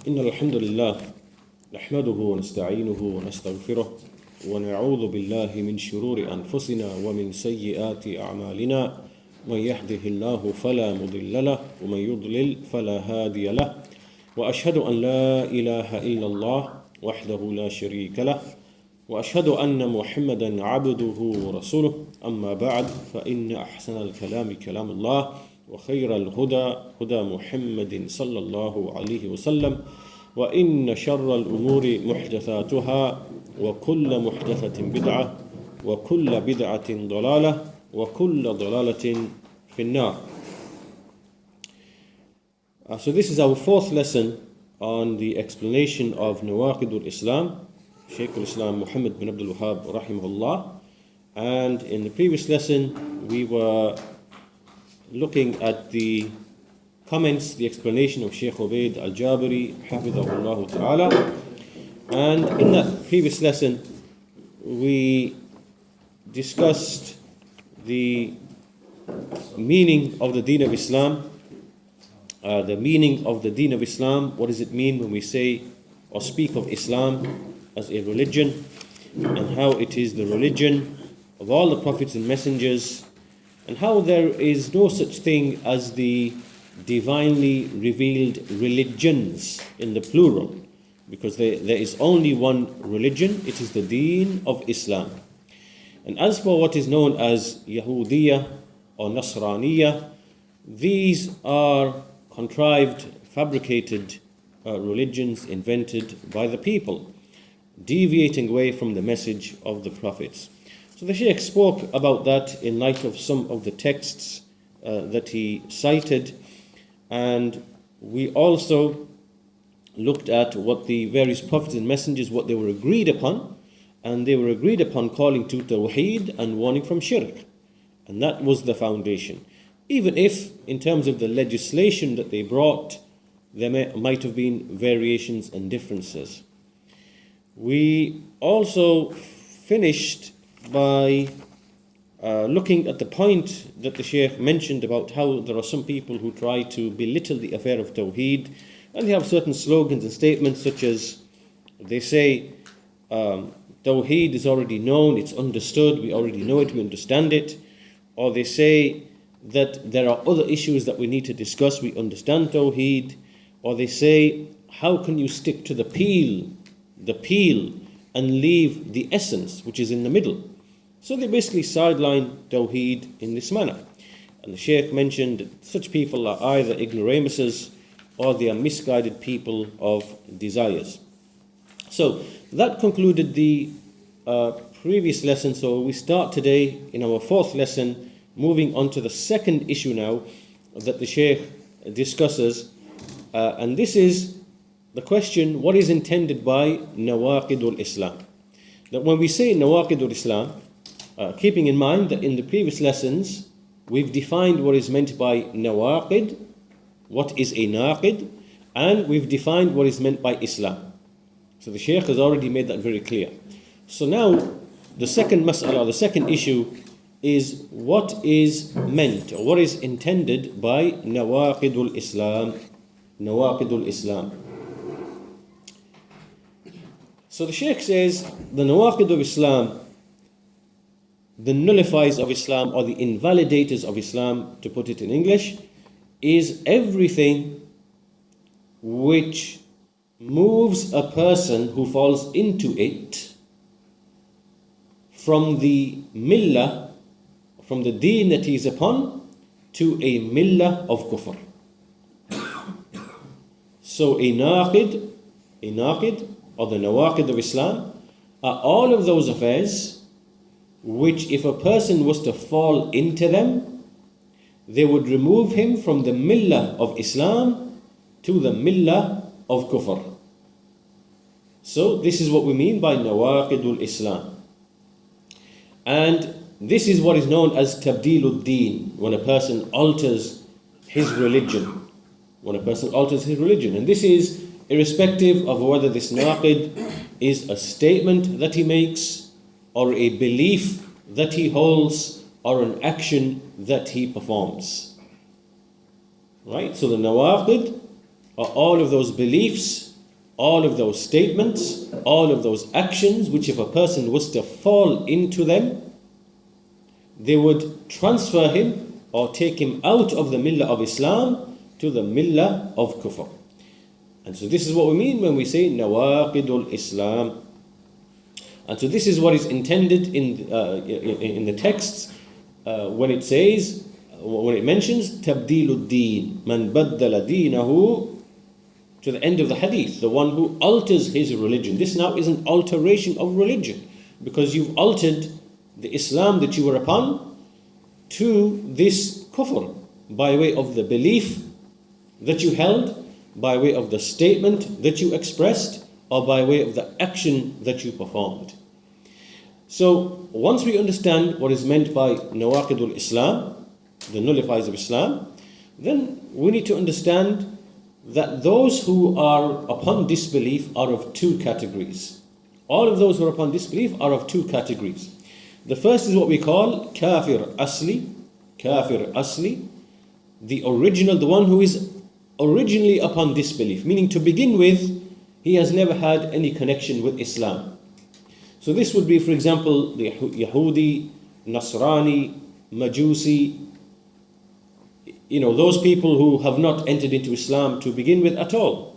إن الحمد لله نحمده ونستعينه ونستغفره ونعوذ بالله من شرور أنفسنا ومن سيئات أعمالنا من يهده الله فلا مضل له ومن يضلل فلا هادي له وأشهد أن لا إله إلا الله وحده لا شريك له وأشهد أن محمدا عبده ورسوله أما بعد فإن أحسن الكلام كلام الله وخير الهدى هدى محمد صلى الله عليه وسلم وإن شر الأمور محدثاتها وكل محدثة بدعة وكل بدعة ضلالة وكل ضلالة في النار. So this is our fourth lesson on the explanation of Nawaaqidul-Islam, Shaykh-ul-Islam Muhammad bin Abdul Wahhab rahimahullah. And in the previous lesson we were looking at the comments, the explanation of Shaykh Ubaid al-Jabiri hafidhahullah ta'ala. And in that previous lesson we discussed the meaning of the Deen of Islam. The meaning of the Deen of Islam, what does it mean when we say or speak of Islam as a religion, and how it is the religion of all the prophets and messengers, and how there is no such thing as the divinely revealed religions in the plural, because there is only one religion, it is the Deen of Islam. And as for what is known as Yahudiya or Nasraniya, these are contrived, fabricated religions invented by the people, deviating away from the message of the prophets. So the Shaykh spoke about that in light of some of the texts that he cited, and we also looked at what the various prophets and messengers, what they were agreed upon, and they were agreed upon calling to Tawheed and warning from Shirk, and that was the foundation. Even if, in terms of the legislation that they brought, there might have been variations and differences. We also finished by looking at the point that the Shaykh mentioned about how there are some people who try to belittle the affair of Tawheed, and they have certain slogans and statements such as, they say, Tawheed is already known, it's understood, we already know it, we understand it. Or they say that there are other issues that we need to discuss, we understand Tawheed. Or they say, how can you stick to the peel, and leave the essence, which is in the middle? So they basically sideline Tawheed in this manner. And the Shaykh mentioned that such people are either ignoramuses or they are misguided people of desires. So that concluded the previous lesson. So we start today in our fourth lesson, moving on to the second issue now that the Shaykh discusses. And this is the question, what is intended by Nawaaqidul-Islam? That when we say Nawaaqidul-Islam, keeping in mind that in the previous lessons we've defined what is meant by Nawaqid, what is a Naqid, and we've defined what is meant by Islam. So the Shaykh has already made that very clear. So now the second mas'ala, the second issue, is what is meant or what is intended by Nawaaqidul-Islam. Nawaaqidul-Islam. So the Shaykh says the Nawaaqid of Islam, the nullifiers of Islam or the invalidators of Islam, to put it in English, is everything which moves a person who falls into it from the millah, from the deen that he is upon, to a millah of kufr. So a naqid or the nawaqid of Islam are all of those affairs which, if a person was to fall into them, they would remove him from the millah of Islam to the millah of kufr. So this is what we mean by Nawaaqidul-Islam. And this is what is known as tabdeelud-deen, when a person alters his religion. And this is irrespective of whether this naqid is a statement that he makes, or a belief that he holds, or an action that he performs. Right? So the nawaqid are all of those beliefs all of those statements, all of those actions, which if a person was to fall into them, they would transfer him or take him out of the millah of Islam to the millah of kufr. And so this is what we mean when we say Nawaaqidul-Islam. And so this is what is intended in the texts when it says, when it mentions Tabdeeluddin, man baddala deenahu, to the end of the hadith, the one who alters his religion. This now is an alteration of religion, because you've altered the Islam that you were upon to this kufr by way of the belief that you held, by way of the statement that you expressed, or by way of the action that you performed. So once we understand what is meant by Nawaaqidul-Islam, the nullifiers of Islam, then we need to understand that those who are upon disbelief are of two categories. All of those who are upon disbelief are of two categories. The first is what we call kafir asli, the original, the one who is originally upon disbelief, meaning to begin with, he has never had any connection with Islam. So this would be, for example, the Yahudi, Nasrani, Majusi, those people who have not entered into Islam to begin with at all.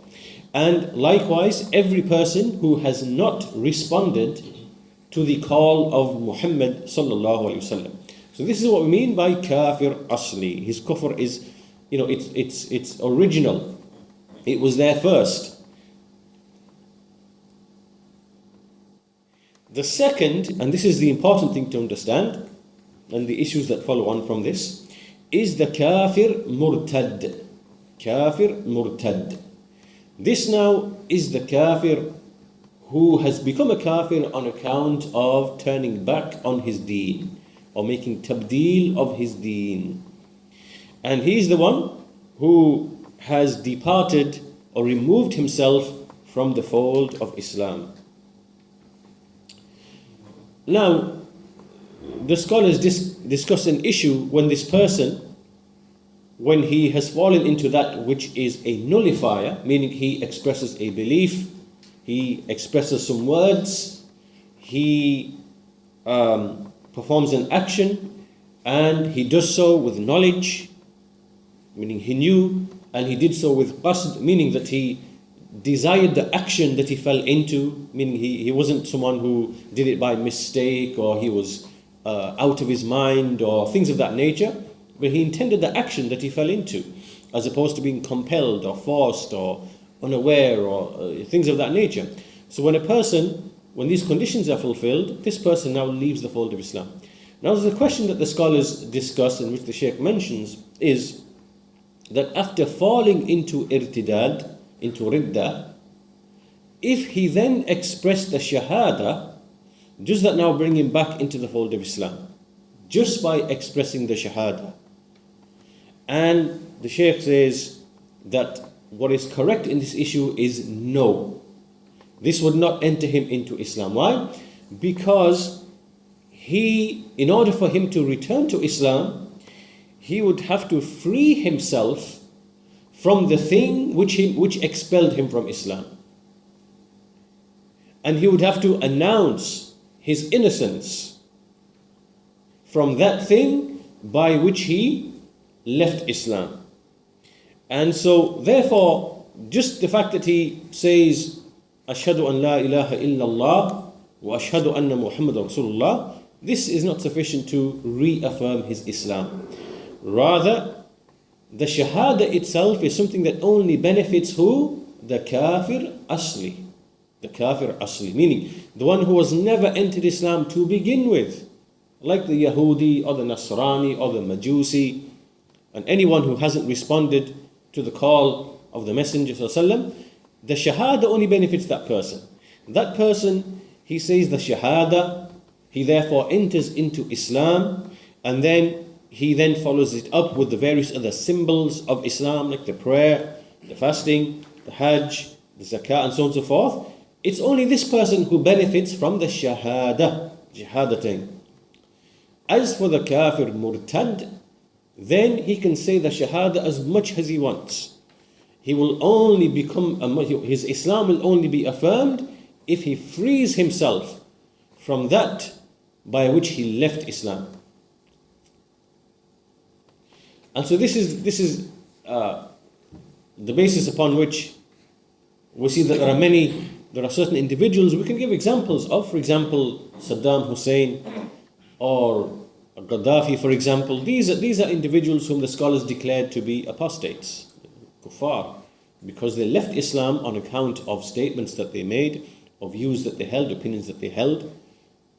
And likewise, every person who has not responded to the call of Muhammad sallallahu alaihi wasallam. So this is what we mean by kafir asli. His kufr is, it's original. It was there first. The second, and this is the important thing to understand, and the issues that follow on from this, is the kafir murtad. Kafir murtad. This now is the kafir who has become a kafir on account of turning back on his deen, or making tabdeel of his deen. And he is the one who has departed or removed himself from the fold of Islam. Now, the scholars discuss an issue when this person, when he has fallen into that which is a nullifier, meaning he expresses a belief, he expresses some words, he performs an action, and he does so with knowledge, meaning he knew, and he did so with qasd, meaning that he desired the action that he fell into, meaning he wasn't someone who did it by mistake, or he was out of his mind, or things of that nature, but he intended the action that he fell into, as opposed to being compelled or forced or unaware or things of that nature. So when these conditions are fulfilled, this person now leaves the fold of Islam. Now there's a question that the scholars discuss, in which the Shaykh mentions, is that after falling into irtidad, into ridda, if he then expressed the shahada, does that now bring him back into the fold of Islam? Just by expressing the shahada. And the Shaykh says that what is correct in this issue is no. This would not enter him into Islam. Why? Because in order for him to return to Islam, he would have to free himself from the thing which expelled him from Islam. And he would have to announce his innocence from that thing by which he left Islam. And so therefore, just the fact that he says Ashhadu an la ilaha illallah wa ashhadu anna Muhammad Rasulullah, this is not sufficient to reaffirm his Islam. Rather, the shahada itself is something that only benefits who? The kafir asli. The kafir asli, meaning the one who has never entered Islam to begin with, like the Yahudi or the Nasrani or the Majusi, and anyone who hasn't responded to the call of the Messenger ﷺ, the shahada only benefits that person. That person, he says the shahada, he therefore enters into Islam, and then he then follows it up with the various other symbols of Islam, like the prayer, the fasting, the hajj, the zakah, and so on and so forth. It's only this person who benefits from the shahadatain. As for the kafir murtad, then he can say the shahada as much as he wants. he will only become, his Islam will only be affirmed if he frees himself from that by which he left Islam. And so this is the basis upon which we see that there are certain individuals we can give examples of. For example, Saddam Hussein or Gaddafi, for example. These are individuals whom the scholars declared to be apostates, kuffar, because they left Islam on account of statements that they made, of views that they held, opinions that they held,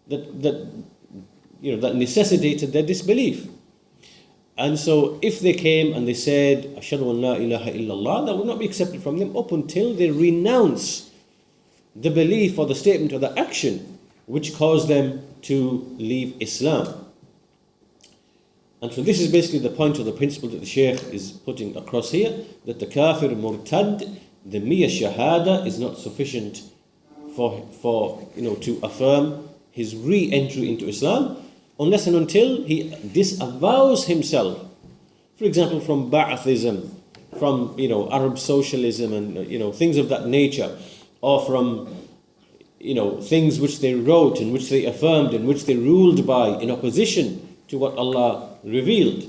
that necessitated their disbelief. And so if they came and they said, Ashhadu an la ilaha illallah, that would not be accepted from them up until they renounce the belief or the statement or the action which caused them to leave Islam. And so this is basically the point of the principle that the Shaykh is putting across here, that the kafir murtad, the mere shahada is not sufficient for to affirm his re-entry into Islam, unless and until he disavows himself, for example, from Ba'athism, from Arab socialism and things of that nature, or from things which they wrote and which they affirmed and which they ruled by in opposition to what Allah revealed,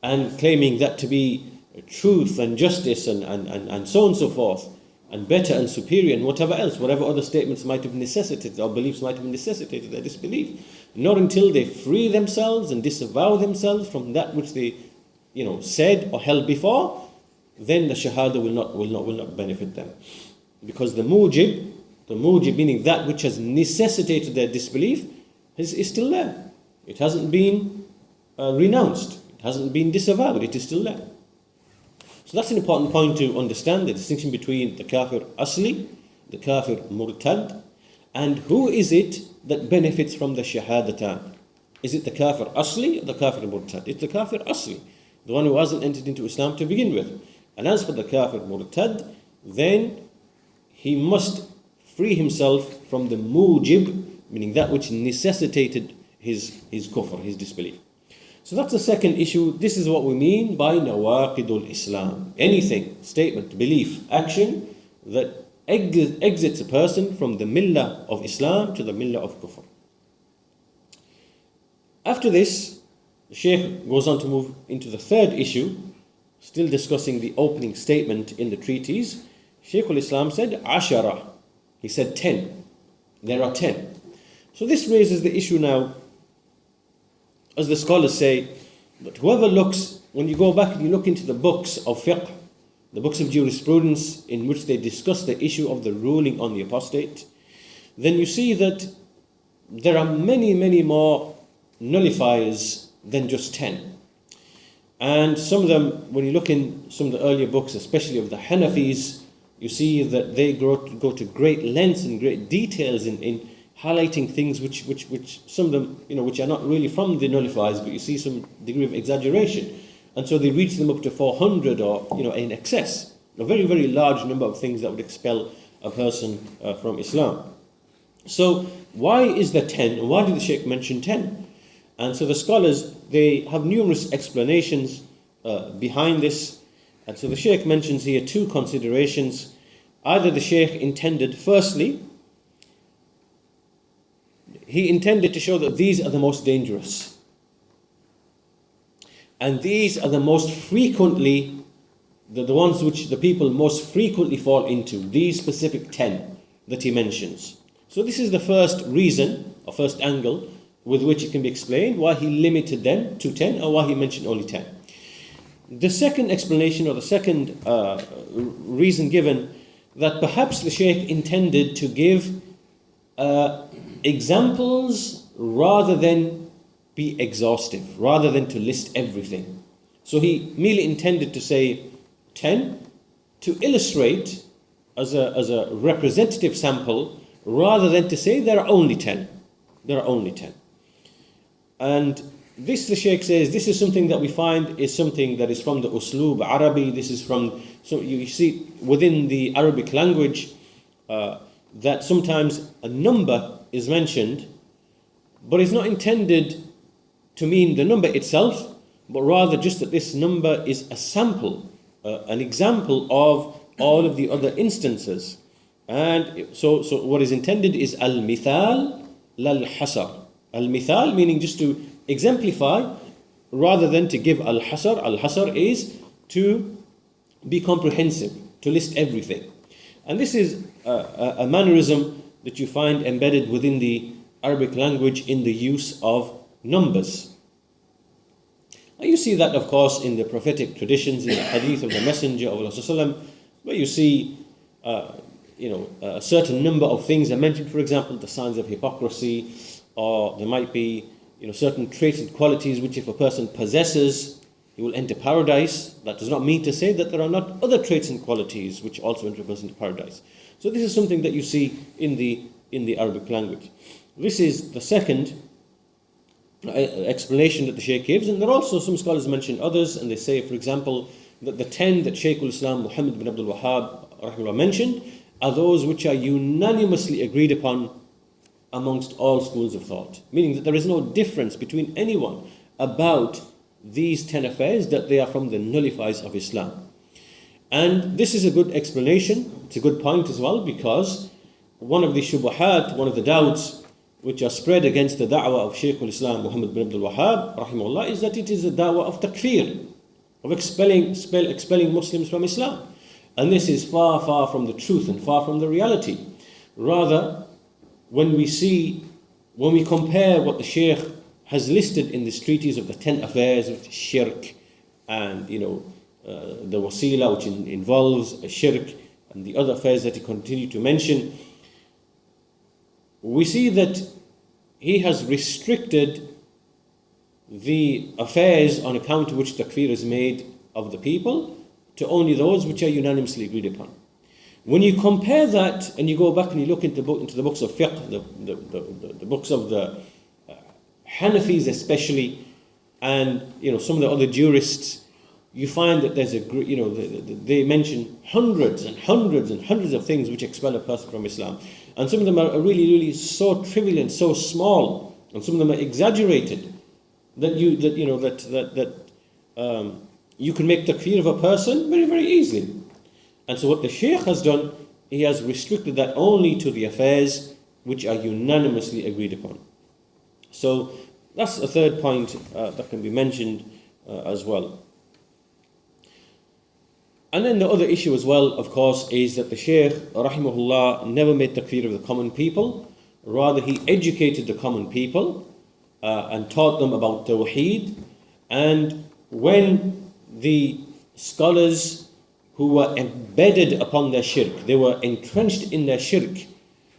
and claiming that to be truth and justice and so on and so forth, and better and superior and whatever else, whatever other statements might have necessitated or beliefs might have necessitated their disbelief. Not until they free themselves and disavow themselves from that which they said or held before, then the shahada will not benefit them. Because the mujib meaning that which has necessitated their disbelief is still there. It hasn't been renounced. It hasn't been disavowed. It is still there. So that's an important point to understand, the distinction between the kafir asli, the kafir murtad, and who is it that benefits from the shahadatan. Is it the kafir asli or the kafir murtad? It's the kafir asli, the one who hasn't entered into Islam to begin with. And as for the kafir murtad, then he must free himself from the mujib, meaning that which necessitated his kufr, his disbelief. So that's the second issue. This is what we mean by Nawaaqidul-Islam. Anything, statement, belief, action that exits a person from the millah of Islam to the millah of kufr. After this, the Shaykh goes on to move into the third issue, still discussing the opening statement in the treatise. Shaykh al-Islam said, Ashara. He said 10. There are 10. So this raises the issue now, as the scholars say, that whoever looks, when you go back and you look into the books of fiqh, the books of jurisprudence in which they discuss the issue of the ruling on the apostate, then you see that there are many, many more nullifiers than just 10. And some of them, when you look in some of the earlier books, especially of the Hanafis, you see that they go to great lengths and great details in highlighting things which some of them, which are not really from the nullifiers, but you see some degree of exaggeration. And so they reach them up to 400 or, in excess. A very, very large number of things that would expel a person from Islam. So why is there 10? Why did the Shaykh mention 10? And so the scholars, they have numerous explanations behind this. And so the Shaykh mentions here two considerations. Either the Shaykh intended, firstly, he intended to show that these are the most dangerous. And these are the most frequently, the ones which the people most frequently fall into, these specific 10 that he mentions. So this is the first reason, or first angle, with which it can be explained why he limited them to 10 or why he mentioned only 10. The second explanation, or the second reason given, that perhaps the Shaykh intended to give examples rather than be exhaustive, rather than to list everything. So he merely intended to say 10 to illustrate as a representative sample, rather than to say there are only 10. There are only 10. And this, the Shaykh says, this is something that we find is something that is from the Uslub Arabi. This is from, so you see within the Arabic language that sometimes a number is mentioned, but it's not intended to mean the number itself, but rather just that this number is a sample, an example of all of the other instances. And so what is intended is al-mithal lal-hasar. Al-mithal meaning just to exemplify rather than to give al-hasar. Al-hasar is to be comprehensive, to list everything. And this is a mannerism that you find embedded within the Arabic language in the use of numbers. Now you see that, of course, in the prophetic traditions, in the hadith of the Messenger of Allah, where you see a certain number of things are mentioned. For example, the signs of hypocrisy, or there might be certain traits and qualities which if a person possesses, he will enter paradise. That does not mean to say that there are not other traits and qualities which also enter a person into paradise. So this is something that you see in the Arabic language. This is the second explanation that the Shaykh gives, and there are also some scholars mention others, and they say, for example, that the 10 that Shaykhul-Islam Muhammad bin Abdul Wahhab mentioned are those which are unanimously agreed upon amongst all schools of thought, meaning that there is no difference between anyone about these 10 affairs, that they are from the nullifiers of Islam. And this is a good explanation, it's a good point as well, because one of the shubuhat, one of the doubts which are spread against the da'wah of Shaykhul Islam Muhammad bin Abdul Wahhab rahimahullah is that it is a da'wah of takfir, of expelling Muslims from Islam. And this is far, far from the truth and far from the reality. Rather, when we compare what the Shaykh has listed in this treatise of the 10 affairs, which is shirk, and the wasila, which involves a shirk, and the other affairs that he continued to mention, we see that he has restricted the affairs on account of which takfir is made of the people to only those which are unanimously agreed upon. When you compare that and you go back and you look into the books of fiqh, the books of the Hanafis especially, and some of the other jurists, you find that there's they mention hundreds and hundreds and hundreds of things which expel a person from Islam, and some of them are really, really so trivial and so small, and some of them are exaggerated that you can make takfir of a person very, very easily. And so what the Shaykh has done, he has restricted that only to the affairs which are unanimously agreed upon. So that's a third point that can be mentioned as well. And then the other issue as well, of course, is that the Shaykh rahimahullah never made takfir of the common people. Rather, he educated the common people and taught them about tawheed. And when the scholars who were embedded upon their shirk, they were entrenched in their shirk,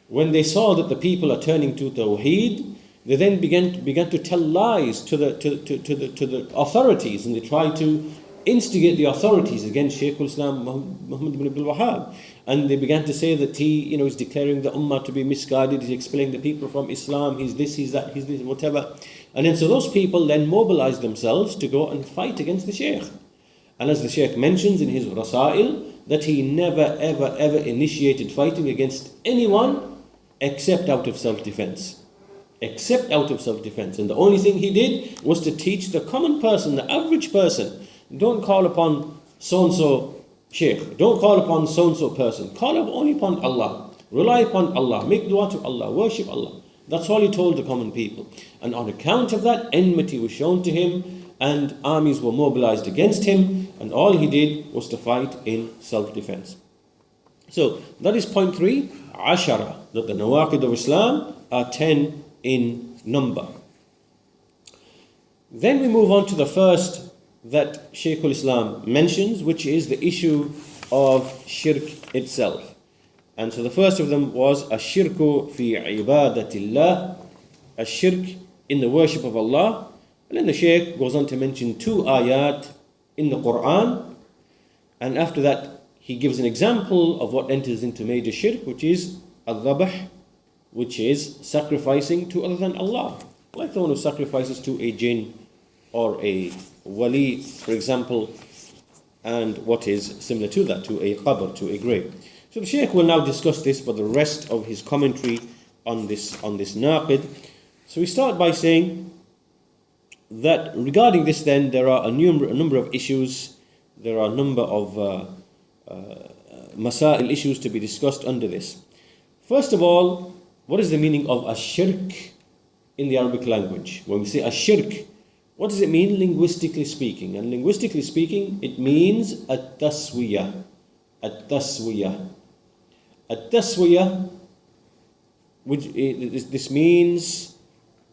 when they saw that the people are turning to tawheed, they then began to tell lies to the authorities, and they tried to instigate the authorities against Shaykhul Islam Muhammad bin Abdul Wahhab. And they began to say that he is declaring the ummah to be misguided, he's expelling the people from Islam, he's this, he's that, he's this, whatever. And then so those people then mobilized themselves to go and fight against the Shaykh. And as the Shaykh mentions in his Rasail, that he never ever ever initiated fighting against anyone except out of self-defense. Except out of self-defense. And the only thing he did was to teach the common person, the average person, don't call upon so-and-so Shaykh, don't call upon so-and-so person, call only upon Allah, rely upon Allah, make dua to Allah, worship Allah. That's all he told the common people. And on account of that, enmity was shown to him, and armies were mobilized against him, and all he did was to fight in self-defense. So that is point 3, Ashara, that the Nawaaqidul-Islam are 10 in number. Then we move on to the first that Shaykhul Islam mentions, which is the issue of shirk itself. And so the first of them was ashirku fi ibadatillah, a shirk in the worship of Allah. And then the Shaykh goes on to mention 2 ayat in the Quran, and after that he gives an example of what enters into major shirk, which is al-dhabh, which is sacrificing to other than Allah, like the one who sacrifices to a jinn or a wali, for example, and what is similar to that, to a qabr, to a grave. So the Shaykh will now discuss this for the rest of his commentary on this naqid. So we start by saying that regarding this then, there are a number of issues, there are a number of masail issues to be discussed under this. First of all, what is the meaning of ashirk in the Arabic language? When we say ashirk, what does it mean linguistically speaking? And linguistically speaking, it means at-taswiyah. At-taswiyah. At-taswiyah, this means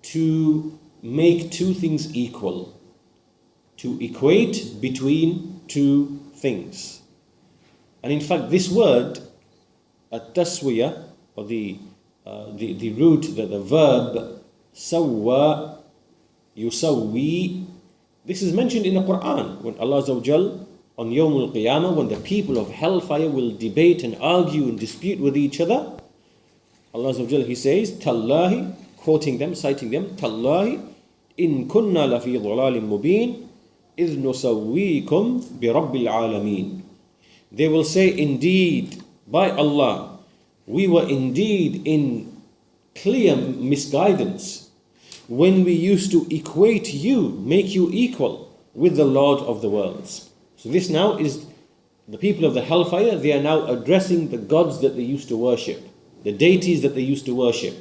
to make two things equal, to equate between two things. And in fact, this word, at-taswiyah, or the root, the verb, sawwa, yusawwi, this is mentioned in the Quran when Allah Azza wa Jal, on Yawm al-Qiyamah, when the people of hellfire will debate and argue and dispute with each other, Allah Azza wa Jal, He says, Tallahi, quoting them, citing them, Tallahi, in kunna lafi dhalalin mubin, idh nusawwikum bi rabbil alameen. They will say, indeed, by Allah, we were indeed in clear misguidance when we used to equate you, make you equal with the Lord of the worlds. So this now is the people of the hellfire. They are now addressing the gods that they used to worship, the deities that they used to worship.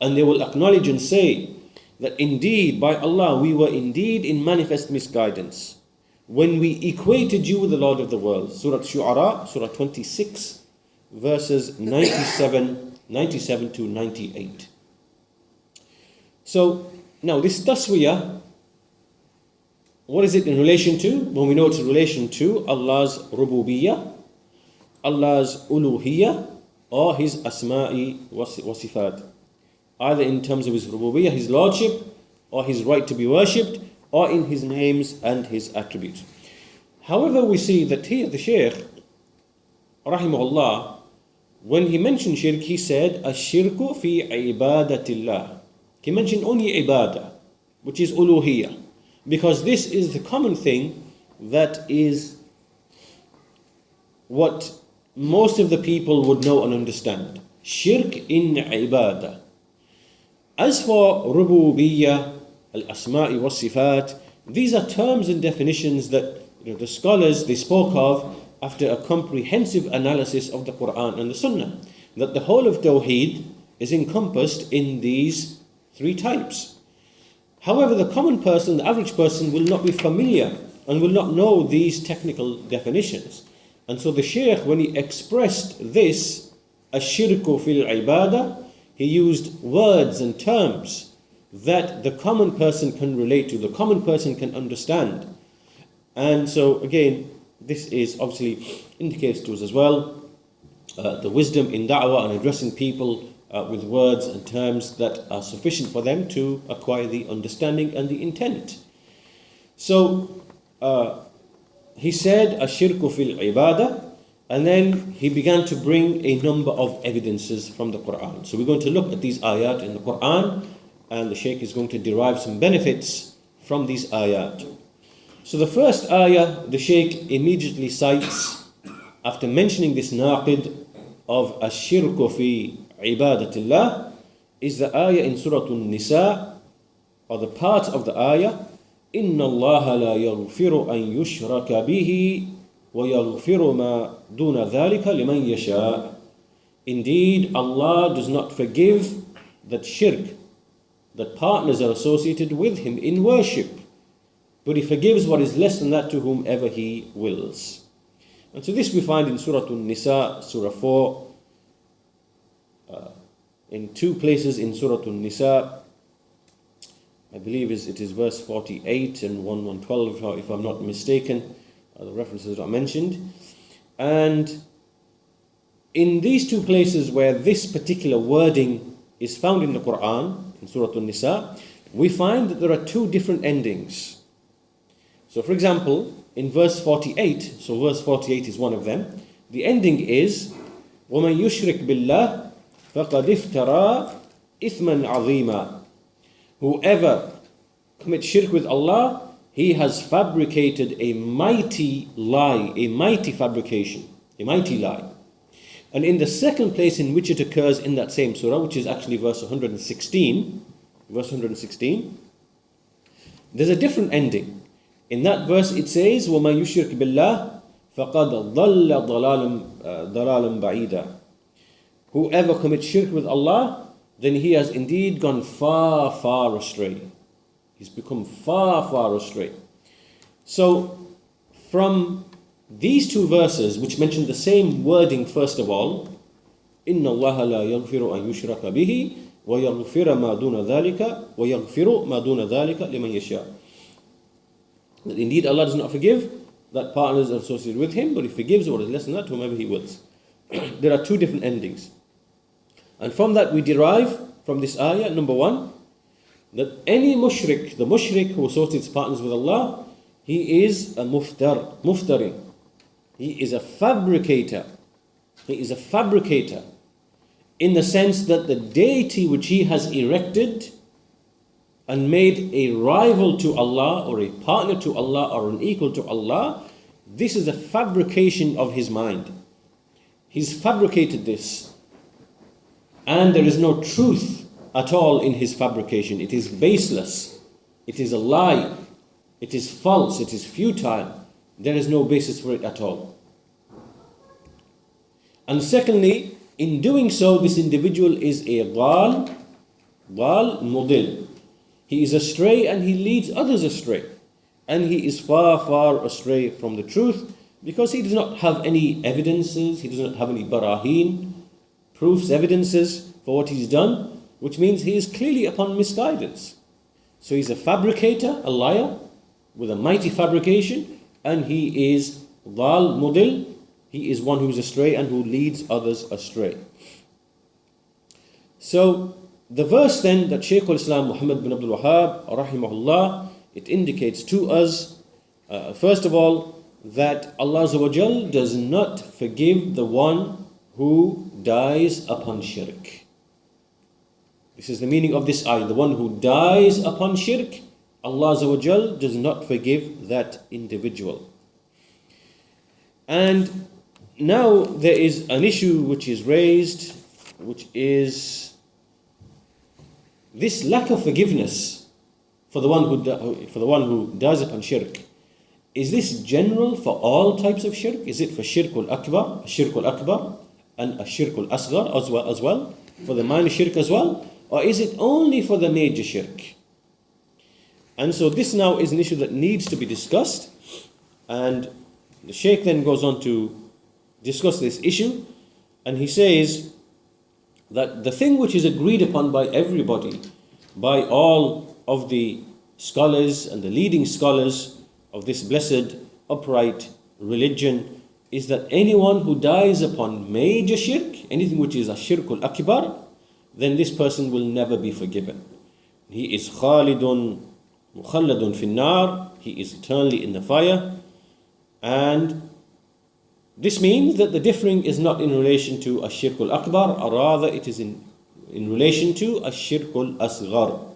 And they will acknowledge and say that indeed, by Allah, we were indeed in manifest misguidance when we equated you with the Lord of the worlds. Surah Shu'ara, Surah 26, verses 97 to 98. So, now this taswiyah, what is it in relation to? Well, we know it's in relation to Allah's rububiyyah, Allah's uluhiyyah, or His asma'i wa sifat. Either in terms of His rububiyyah, His lordship, or His right to be worshipped, or in His names and His attributes. However, we see that here the Shaykh, rahimahullah, when he mentioned shirk, he said, Ash-shirku fi ibadatillah. He mentioned only ibadah, which is uluhiyyah, because this is the common thing that is what most of the people would know and understand. Shirk in ibadah. As for rububiyyah, al-asma'i wa sifat, these are terms and definitions that the scholars, they spoke of after a comprehensive analysis of the Quran and the Sunnah, that the whole of Tawheed is encompassed in these three types. However, the common person, the average person, will not be familiar and will not know these technical definitions. And so the Shaykh, when he expressed this, ash-shirku fil ibadah, he used words and terms that the common person can relate to, the common person can understand. And so again, this is obviously indicates to us as well the wisdom in da'wah and addressing people with words and terms that are sufficient for them to acquire the understanding and the intent. So he said ashirku fil ibadah, and then he began to bring a number of evidences from the Quran. So we're going to look at these ayat in the Quran, and the Shaykh is going to derive some benefits from these ayat. So the first ayah the Shaykh immediately cites after mentioning this naqid of ash-shirku fi ibadatillah is the ayah in Surah An-Nisa, or the part of the ayah, Inna Allah la yaghfiru an yushraka bihi wa yaghfiru ma duna dhalika liman yasha. Indeed, Allah does not forgive that shirk, that partners are associated with Him in worship, but He forgives what is less than that to whomever He wills. And so this we find in Surah An-Nisa, Surah 4, in two places in Surah An-Nisa. I believe it is verse 48 and 112, if I'm not mistaken. The references are mentioned. And in these two places where this particular wording is found in the Quran, in Surah An-Nisa, we find that there are two different endings. So for example, in verse 48, so verse 48 is one of them, the ending is, وَمَنْ يُشْرِكْ بِاللَّهِ فَقَدْ اِفْتَرَى إِثْمًا عَظِيمًا. Whoever commits shirk with Allah, he has fabricated a mighty lie, a mighty fabrication, a mighty lie. And in the second place in which it occurs in that same surah, which is actually verse 116, there's a different ending. In that verse it says, وَمَنْ يُشْرِكْ بِاللَّهِ فَقَدْ ضَلَّ ضَلَالًا بَعِيدًا. Whoever commits shirk with Allah, then he has indeed gone far, far astray. He's become far, far astray. So, from these two verses, which mention the same wording first of all, إِنَّ اللَّهَ لَا يَغْفِرُ أَن يُشْرَكَ بِهِ وَيَغْفِرَ مَا دُونَ ذَلِكَ لِمَنْ يَشَاءُ. That indeed Allah does not forgive that partners are associated with Him, but He forgives what is less than that to whomever He wills. There are two different endings. And from that we derive, from this ayah, number one, that any mushrik, the mushrik who associates partners with Allah, he is a muftarin. He is a fabricator. He is a fabricator in the sense that the deity which he has erected and made a rival to Allah or a partner to Allah or an equal to Allah, this is a fabrication of his mind. He's fabricated this. And there is no truth at all in his fabrication. It is baseless. It is a lie. It is false. It is futile. There is no basis for it at all. And secondly, in doing so, this individual is a dhal mudil. He is astray and he leads others astray. And he is far, far astray from the truth because he does not have any evidences, he does not have any barahin, proofs, evidences for what he's done, which means he is clearly upon misguidance. So he's a fabricator, a liar, with a mighty fabrication, and he is dhal mudil. He is one who is astray and who leads others astray. So the verse then that Shaykh al-Islam Muhammad bin Abdul Wahhab rahimahullah, it indicates to us, first of all, that Allah Azza wa Jal does not forgive the one who dies upon shirk. This is the meaning of this ayah. The one who dies upon shirk, Allah Azza wa Jal does not forgive that individual. And now there is an issue which is raised, which is this lack of forgiveness for the one who dies upon shirk. Is this general for all types of shirk? Is it for shirkul akbar, and a shirkul asghar as well, for the minor shirk as well? Or is it only for the major shirk? And so this now is an issue that needs to be discussed. And the Shaykh then goes on to discuss this issue. And he says that the thing which is agreed upon by everybody, by all of the scholars and the leading scholars of this blessed, upright religion, is that anyone who dies upon major shirk, anything which is a shirkul akbar, then this person will never be forgiven. He is khalidun mukhalladun finnar, he is eternally in the fire. And this means that the differing is not in relation to a shirkul akbar, or rather it is in relation to a shirkul asghar.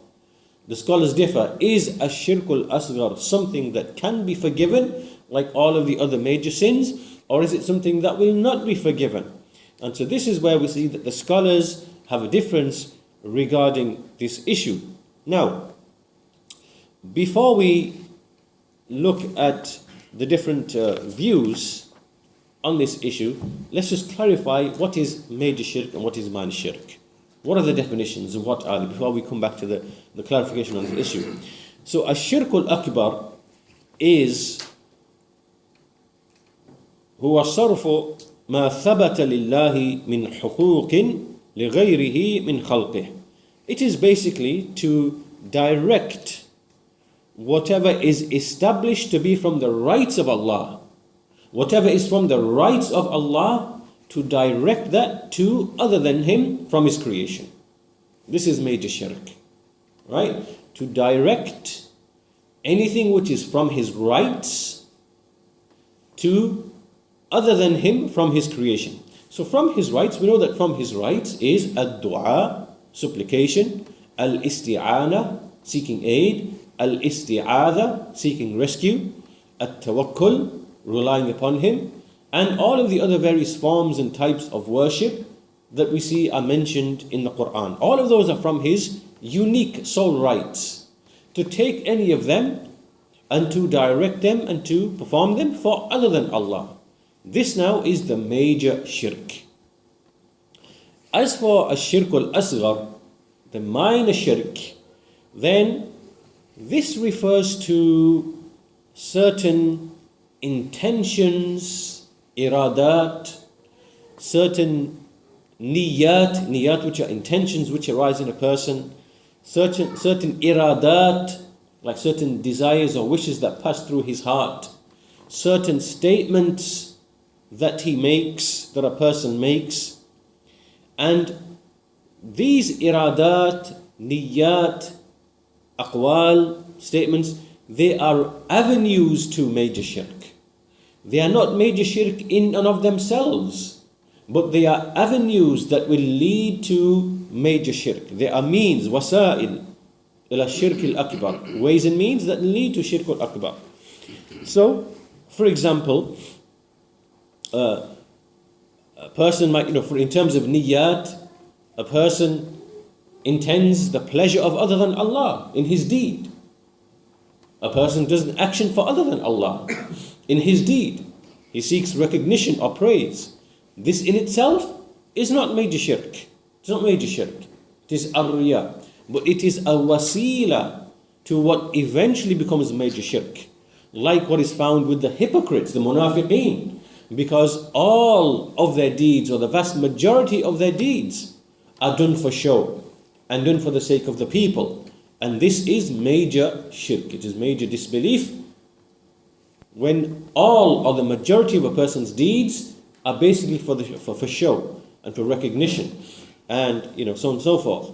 The scholars differ. Is a shirkul asghar something that can be forgiven like all of the other major sins, or is it something that will not be forgiven? And so this is where we see that the scholars have a difference regarding this issue. Now, before we look at the different views on this issue, let's just clarify what is major shirk and what is minor shirk. What are the definitions and what are they, before we come back to the clarification on this issue. So ash-shirkul akbar is huwa sarfu ma thabata lillahi min huquqin lighayrihi min khalqih. It is basically to direct whatever is established to be from the rights of Allah, whatever is from the rights of Allah, to direct that to other than Him from His creation. This is major shirk, right? To direct anything which is from His rights to other than Him from His creation. So from His rights, we know that from His rights is ad-du'a, supplication, al-isti'ana, seeking aid, al-isti'adha, seeking rescue, at-tawakkul, relying upon Him, and all of the other various forms and types of worship that we see are mentioned in the Quran. All of those are from His unique sole rights. To take any of them and to direct them and to perform them for other than Allah. This now is the major shirk. As for ash-shirk al-asghar, the minor shirk, then this refers to certain intentions, iradat, certain niyat which are intentions which arise in a person, certain iradat, like certain desires or wishes that pass through his heart, certain statements that he makes, that a person makes, and these iradat, niyat, aqwal, statements, they are avenues to major shirk. They are not major shirk in and of themselves, but they are avenues that will lead to major shirk. They are means, wasa'il, ila shirk al-akbar, ways and means that lead to shirk al-akbar. So, for example, a person might, in terms of niyat, a person intends the pleasure of other than Allah in his deed. A person does an action for other than Allah in his deed. He seeks recognition or praise. This in itself is not major shirk. It's not major shirk. It is ar-riya. But it is a wasila to what eventually becomes major shirk. Like what is found with the hypocrites, the munafiqeen. Because all of their deeds, or the vast majority of their deeds, are done for show and done for the sake of the people. And this is major shirk. It is major disbelief when all or the majority of a person's deeds are basically for show and for recognition, and so on and so forth.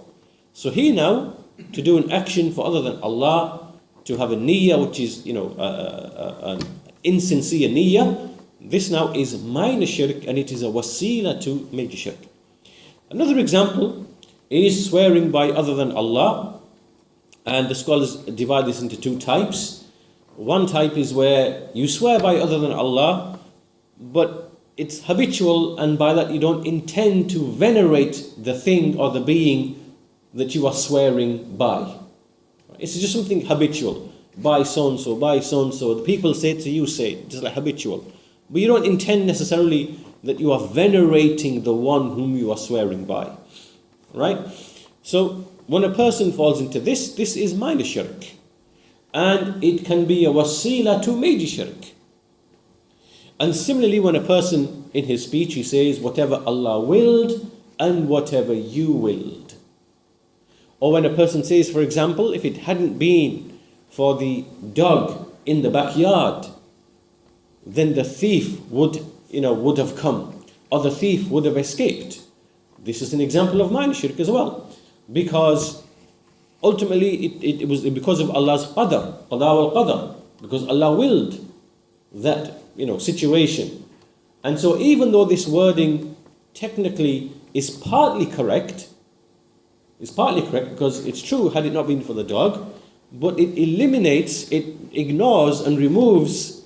So here now, to do an action for other than Allah, to have a niyyah which is an insincere niyyah, this now is minor shirk, and it is a wasila to major shirk. Another example is swearing by other than Allah, and the scholars divide this into two types. One type is where you swear by other than Allah, but it's habitual, and by that you don't intend to venerate the thing or the being that you are swearing by. It's just something habitual. By so-and-so, by so-and-so. The people say it, so you say it. Just like habitual. But you don't intend necessarily that you are venerating the one whom you are swearing by. Right? So, when a person falls into this is minor shirk. And it can be a wasila to major shirk. And similarly, when a person in his speech, he says, whatever Allah willed and whatever you willed. Or when a person says, for example, if it hadn't been for the dog in the backyard, then the thief would have come, or the thief would have escaped. This is an example of minor shirk as well, because ultimately it was because of Allah's qadar, qada wal qadar, because Allah willed that situation. And so even though this wording technically is partly correct because it's true had it not been for the dog, but it eliminates, it ignores and removes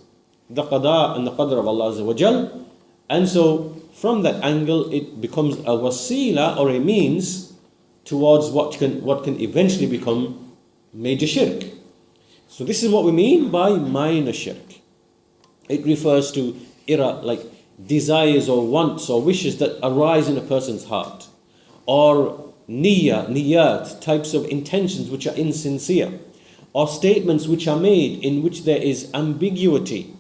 the qada and the qadr of Allah Azza wa Jal. And so from that angle it becomes a wasila, or a means towards what can eventually become major shirk. So this is what we mean by minor shirk. It refers to like desires or wants or wishes that arise in a person's heart, or niyat, types of intentions which are insincere, or statements which are made in which there is ambiguity,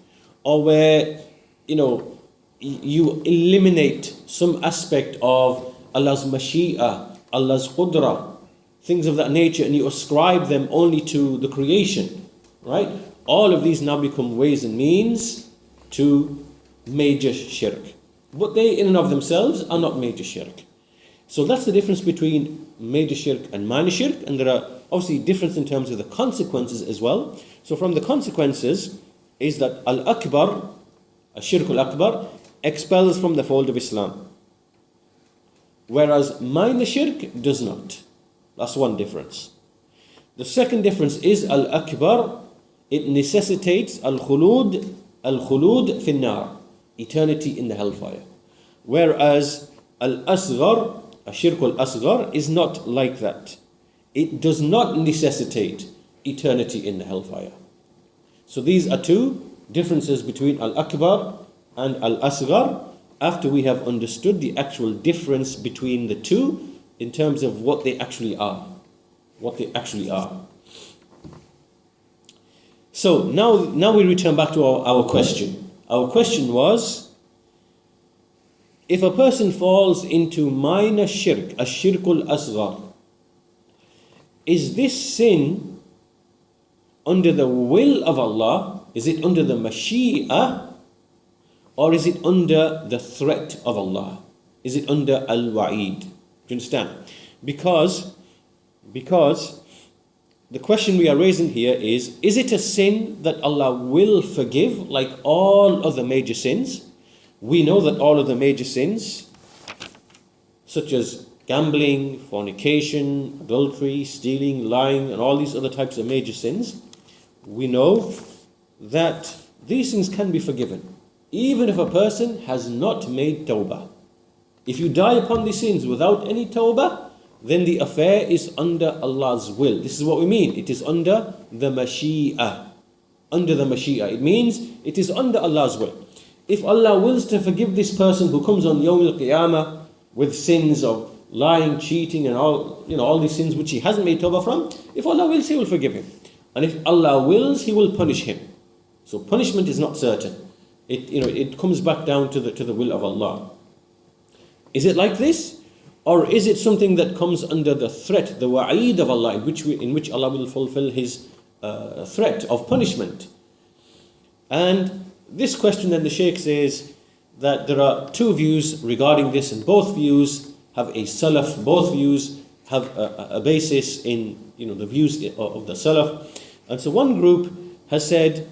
or where you eliminate some aspect of Allah's mashi'ah, Allah's qudra, things of that nature, and you ascribe them only to the creation, right? All of these now become ways and means to major shirk. But they in and of themselves are not major shirk. So that's the difference between major shirk and minor shirk, and there are obviously difference in terms of the consequences as well. So from the consequences is that al-akbar, ash-shirk al-akbar, expels from the fold of Islam, whereas minor shirk does not. That's one difference. The second difference is al-akbar, it necessitates al-khulud fi an-nar, eternity in the hellfire. Whereas al-asghar, ash-shirk al-asghar, is not like that. It does not necessitate eternity in the hellfire. So these are two differences between al-akbar and al-asghar after we have understood the actual difference between the two in terms of what they actually are. What they actually are. So now we return back to our question. Our question was, if a person falls into minor shirk, ash-shirkul asghar, is this sin under the will of Allah? Is it under the mashi'ah? Or is it under the threat of Allah? Is it under al-wa'id? Do you understand? Because the question we are raising here is it a sin that Allah will forgive like all other major sins? We know that all of the major sins, such as gambling, fornication, adultery, stealing, lying, and all these other types of major sins, we know that these things can be forgiven, even if a person has not made tawbah. If you die upon these sins without any tawbah, then the affair is under Allah's will. This is what we mean. It is under the mashi'ah. Under the mashi'ah. It means it is under Allah's will. If Allah wills to forgive this person who comes on Yawm al-Qiyamah with sins of lying, cheating, and all these sins which he hasn't made tawbah from, if Allah wills, He will forgive him. And if Allah wills, He will punish him. So punishment is not certain. It comes back down to the will of Allah. Is it like this? Or is it something that comes under the threat, the wa'id of Allah, in which Allah will fulfill His threat of punishment? And this question, then the Shaykh says that there are two views regarding this, and both views have a salaf, both views have a basis in the views of the salaf. And so one group has said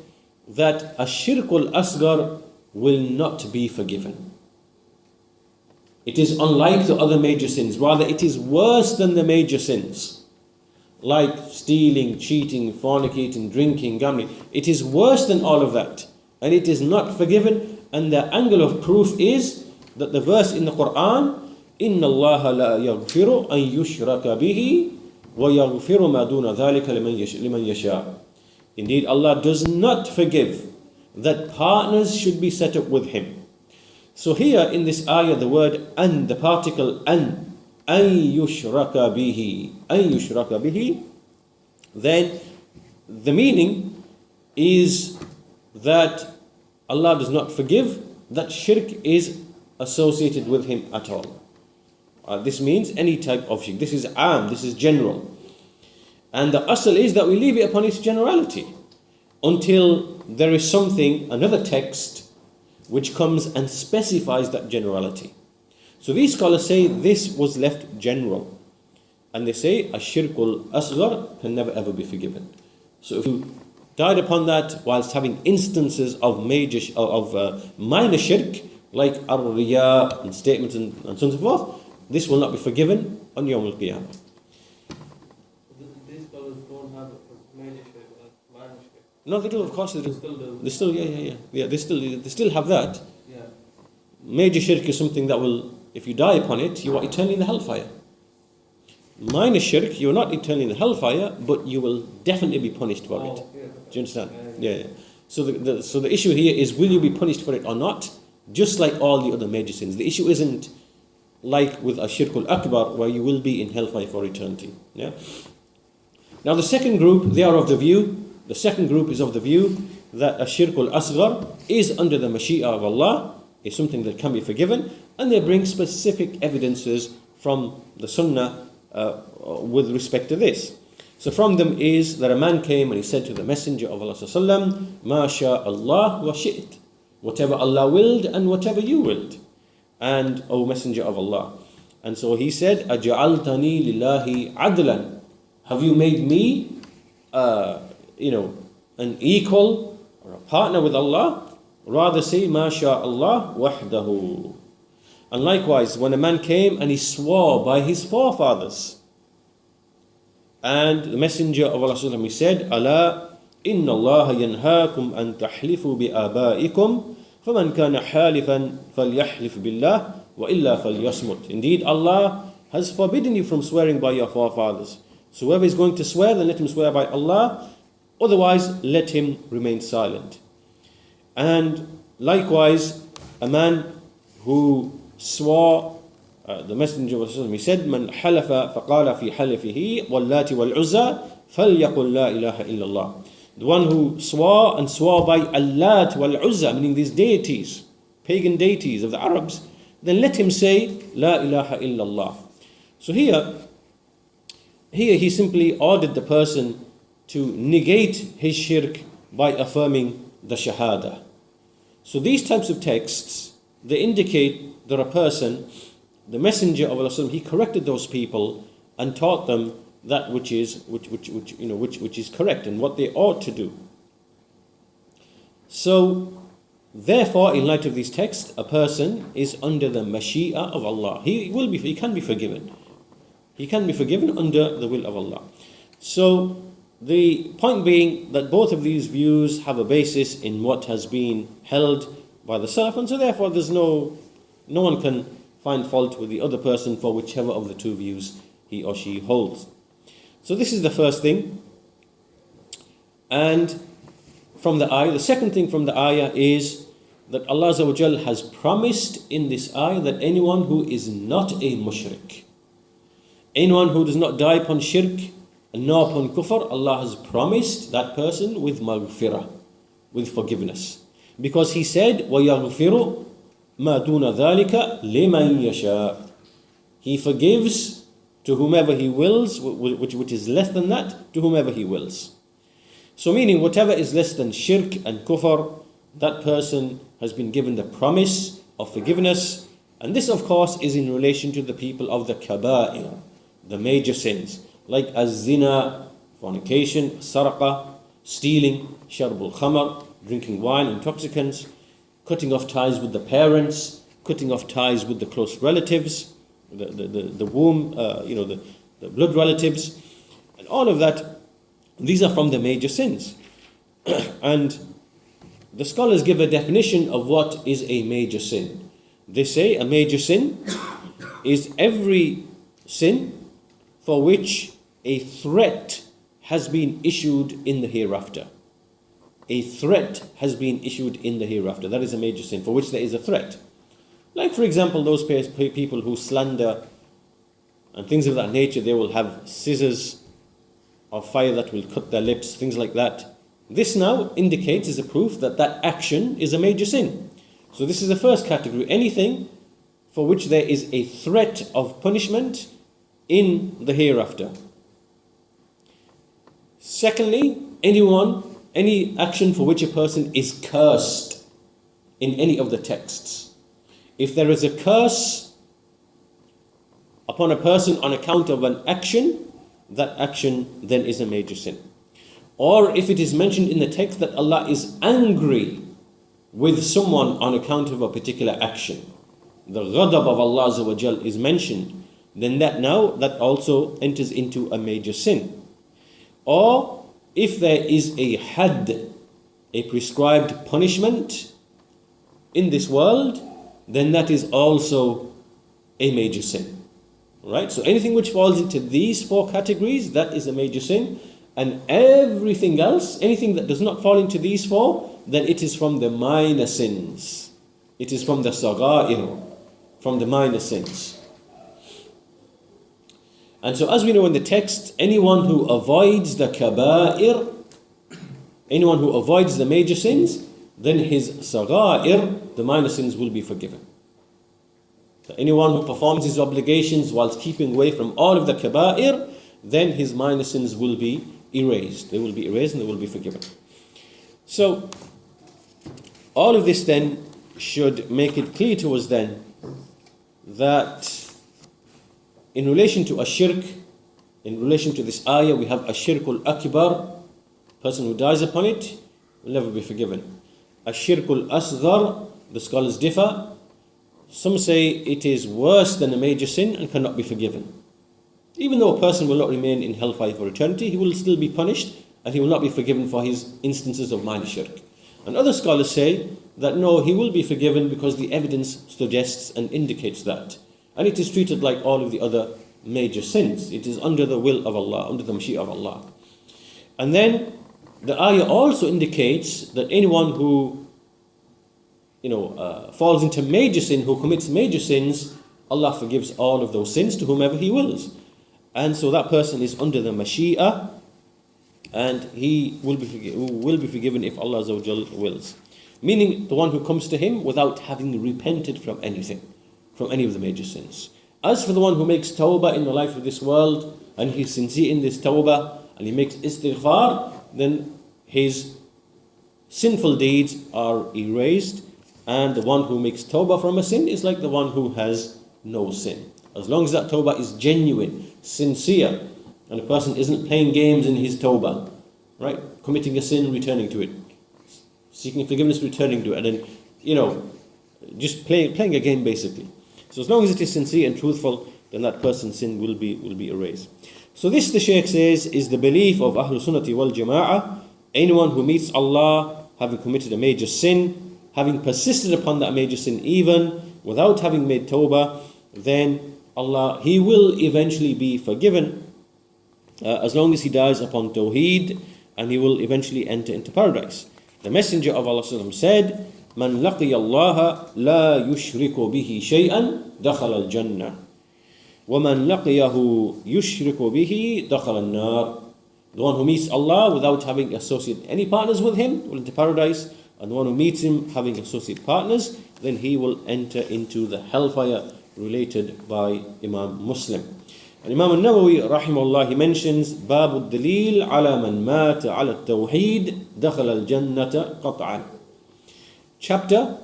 that ash-shirkul asghar will not be forgiven. It is unlike the other major sins. Rather, it is worse than the major sins, like stealing, cheating, fornicating, drinking, gambling. It is worse than all of that, and it is not forgiven. And the angle of proof is that the verse in the Quran, إِنَّ اللَّهَ لَا يَغْفِرُ أَن يُشْرَكَ بِهِ وَيَغْفِرُ مَا دُونَ ذَلِكَ لِمَنْ يَشَاءُ. Indeed, Allah does not forgive that partners should be set up with Him. So here in this ayah, the word an, the particle an yushraka bihi, then the meaning is that Allah does not forgive that shirk is associated with Him at all. This means any type of shirk. This is this is general. And the asl is that we leave it upon its generality until there is something, another text, which comes and specifies that generality. So these scholars say this was left general. And they say ash-shirkul asghar can never ever be forgiven. So if you died upon that whilst having instances of minor shirk, like ar-riya and statements and so on and so forth, this will not be forgiven on Yawm al-Qiyamah. These scholars don't have a major shirk, minor shirk. No, they do, of course they do. They still, they still have that. Yeah. Major shirk is something that will, if you die upon it, you are eternally in the hellfire. Minor shirk, you are not eternally in the hellfire, but you will definitely be punished for it. Yeah. Do you understand? Yeah. So the issue here is, will you be punished for it or not? Just like all the other major sins. The issue isn't like with ash-shirkul akbar, where you will be in hellfire for eternity. Yeah. Now the second group, they are of the view. The second group is of the view that ash-shirkul asghar is under the mashi'ah of Allah, is something that can be forgiven, and they bring specific evidences from the sunnah with respect to this. So from them is that a man came and he said to the Messenger of Allah sallallahu Ma sha Allah wa shi't, whatever Allah willed and whatever you willed, and O Messenger of Allah. And so he said, Aj'altani lillahi adlan, have you made me an equal or a partner with Allah? Rather say Ma sha Allah wahdahu. And likewise, when a man came and he swore by his forefathers, and the Messenger of Allah he said, Ala inna Allah yanhaakum an tahlifu bi abaikum, faman kana halifan falyahlif billah wa illa falyasmut. Indeed, Allah has forbidden you from swearing by your forefathers. So whoever is going to swear, then let him swear by Allah, otherwise let him remain silent. And likewise, a man who swore, the Messenger of Allah, he said, "Man halafa faqala fi halifihi wallati wal uzza falyaqul la ilaha illallah." The one who swore and swore by Allat wal Uzza, meaning these deities, pagan deities of the Arabs, then let him say la ilaha illallah. So here he simply ordered the person to negate his shirk by affirming the shahada. So these types of texts, they indicate that a person, the Messenger of Allah, he corrected those people and taught them that which is correct and what they ought to do. So therefore, in light of these texts, a person is under the Mashi'a of Allah. He can be forgiven. He can be forgiven under the will of Allah. So the point being that both of these views have a basis in what has been held by the Salaf, and so therefore there's no one can find fault with the other person for whichever of the two views he or she holds. So this is the first thing. And from the ayah, the second thing from the ayah is that Allah Azza wa Jal has promised in this ayah that anyone who is not a mushrik, anyone who does not die upon shirk and nor upon kufr, Allah has promised that person with maghfirah, with forgiveness. Because He said, وَيَغْفِرُ مَا دُونَ ذَلِكَ لِمَنْ يَشَاءُ. He forgives to whomever He wills, which is less than that, to whomever He wills. So meaning whatever is less than shirk and kufr, that person has been given the promise of forgiveness. And this of course is in relation to the people of the kaba'ir, the major sins, like az-zina, fornication, saraqa, stealing, sharbul khamar, drinking wine, intoxicants, cutting off ties with the parents, cutting off ties with the close relatives, the womb, the blood relatives, and all of that. These are from the major sins. And the scholars give a definition of what is a major sin. They say a major sin is every sin for which a threat has been issued in the hereafter. A threat has been issued in the hereafter. That is a major sin for which there is a threat. Like for example, those people who slander and things of that nature, they will have scissors or fire that will cut their lips, things like that. This now indicates, is a proof that that action is a major sin. So this is the first category. Anything for which there is a threat of punishment in the hereafter. Secondly, any action for which a person is cursed in any of the texts. If there is a curse upon a person on account of an action, that action then is a major sin. Or if it is mentioned in the text that Allah is angry with someone on account of a particular action, the ghadab of Allah Azza wa Jal is mentioned, then that also enters into a major sin. Or if there is a had, a prescribed punishment in this world, then that is also a major sin. Right? So anything which falls into these four categories, that is a major sin. And everything else, anything that does not fall into these four, then it is from the minor sins. It is from the sagha'ir, from the minor sins. And so as we know in the text, anyone who avoids the kaba'ir, anyone who avoids the major sins, then his sagha'ir, the minor sins, will be forgiven. So anyone who performs his obligations whilst keeping away from all of the kaba'ir, then his minor sins will be erased. They will be erased and they will be forgiven. So all of this then should make it clear to us then that in relation to ashirk, in relation to this ayah, we have ashirkul akbar, person who dies upon it will never be forgiven. Ashirkul asghar, the scholars differ. Some say it is worse than a major sin and cannot be forgiven. Even though a person will not remain in hellfire for eternity, he will still be punished and he will not be forgiven for his instances of minor shirk. And other scholars say that no, he will be forgiven because the evidence suggests and indicates that. And it is treated like all of the other major sins. It is under the will of Allah, under the Mashiach of Allah. And then the ayah also indicates that anyone who falls into major sin, who commits major sins, Allah forgives all of those sins to whomever He wills. And so that person is under the Mashi'ah, and he will be forgiven if Allah Azza wa Jal wills. Meaning the one who comes to Him without having repented from anything, from any of the major sins. As for the one who makes tawbah in the life of this world, and he's sincere in this tawbah, and he makes istighfar, then his sinful deeds are erased, and the one who makes tawbah from a sin is like the one who has no sin. As long as that tawbah is genuine, sincere, and a person isn't playing games in his tawbah, right? Committing a sin, returning to it, seeking forgiveness, returning to it, and then, just playing a game basically. So as long as it is sincere and truthful, then that person's sin will be erased. So this, the Shaykh says, is the belief of Ahlul Sunnati wal Jama'ah. Anyone who meets Allah having committed a major sin, having persisted upon that major sin even without having made tawbah, then Allah, he will eventually be forgiven as long as he dies upon tawheed, and he will eventually enter into paradise. The Messenger of Allah said, "Man laqiya Allah la yushriku bihi shay'an dakhala al-jannah, wa man laqiyahu yushriku bihi dakhala an-nar." The one who meets Allah without having associated any partners with Him will enter paradise, and the one who meets Him having associate partners, then he will enter into the hellfire, related by Imam Muslim. And Imam al-Nawawi rahimahullah, he mentions Babu dalil ala man mata ala tawheed dakhala al-jannata qat'an. Chapter,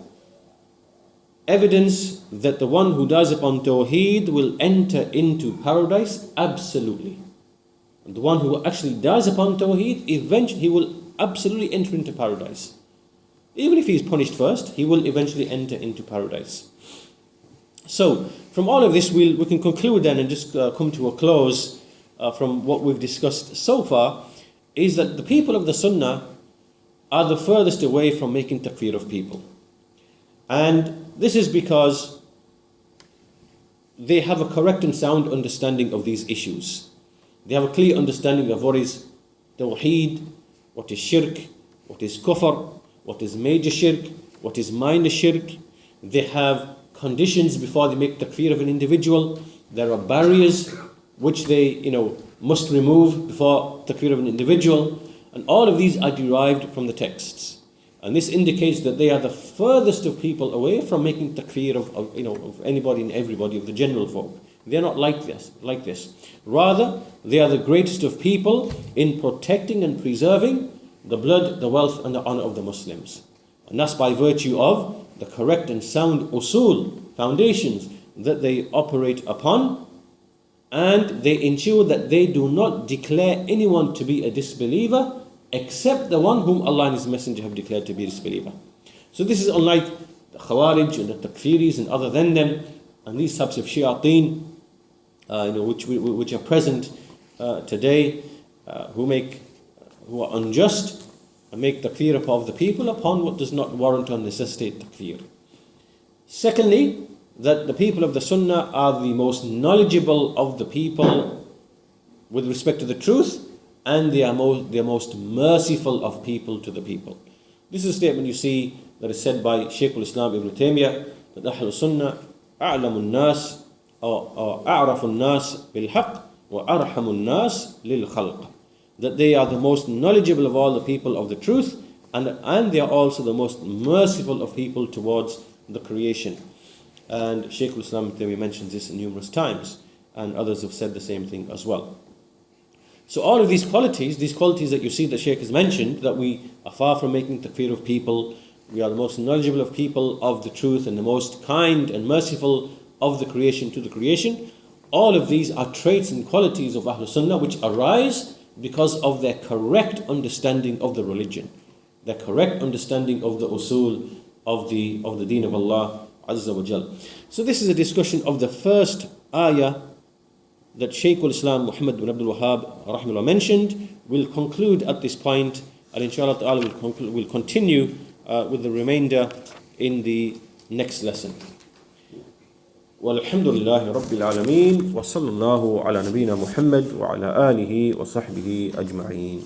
evidence that the one who dies upon tawheed will enter into paradise absolutely. And the one who actually dies upon tawheed, eventually he will absolutely enter into paradise. Even if he is punished first, he will eventually enter into paradise. So, from all of this, we can conclude then and just come to a close from what we've discussed so far, is that the people of the Sunnah are the furthest away from making takfir of people. And this is because they have a correct and sound understanding of these issues. They have a clear understanding of what is tawheed, what is shirk, what is kufr, what is major shirk, what is minor shirk. They have conditions before they make takfir of an individual. There are barriers which they must remove before takfir of an individual, and all of these are derived from the texts, and this indicates that they are the furthest of people away from making takfir of anybody and everybody, of the general folk. They are not like this. Rather, they are the greatest of people in protecting and preserving the blood, the wealth, and the honor of the Muslims, and that's by virtue of the correct and sound usul, foundations that they operate upon, and they ensure that they do not declare anyone to be a disbeliever except the one whom Allah and His Messenger have declared to be a disbeliever. So this is unlike the Khawarij and the Takfiris and other than them, and these types of shayateen, which are present today, who are unjust and make takfir of the people upon what does not warrant or necessitate takfir. Secondly, that the people of the Sunnah are the most knowledgeable of the people with respect to the truth, and they are most merciful of people to the people. This is a statement you see that is said by Shaykh al-Islam Ibn Taymiyyah, that Ahlul Sunnah a'lamun nas or a'rafun nas bil haqq wa arhamun nas lil khalq. That they are the most knowledgeable of all the people of the truth, and they are also the most merciful of people towards the creation. And Shaykh al-Islam mentions this numerous times, and others have said the same thing as well. So all of these qualities that you see that Shaykh has mentioned, that we are far from making takfir of people, we are the most knowledgeable of people of the truth, and the most kind and merciful of the creation to the creation, all of these are traits and qualities of Ahlul Sunnah which arise because of their correct understanding of the religion, their correct understanding of the usul of the deen of Allah Azza wa Jal. So this is a discussion of the first ayah that Shaykh al-Islam Muhammad bin Abdul Wahhab rahimahullah mentioned. We'll conclude at this point, and inshallah ta'ala we'll continue with the remainder in the next lesson. والحمد لله رب العالمين وصلى الله على نبينا محمد وعلى آله وصحبه أجمعين.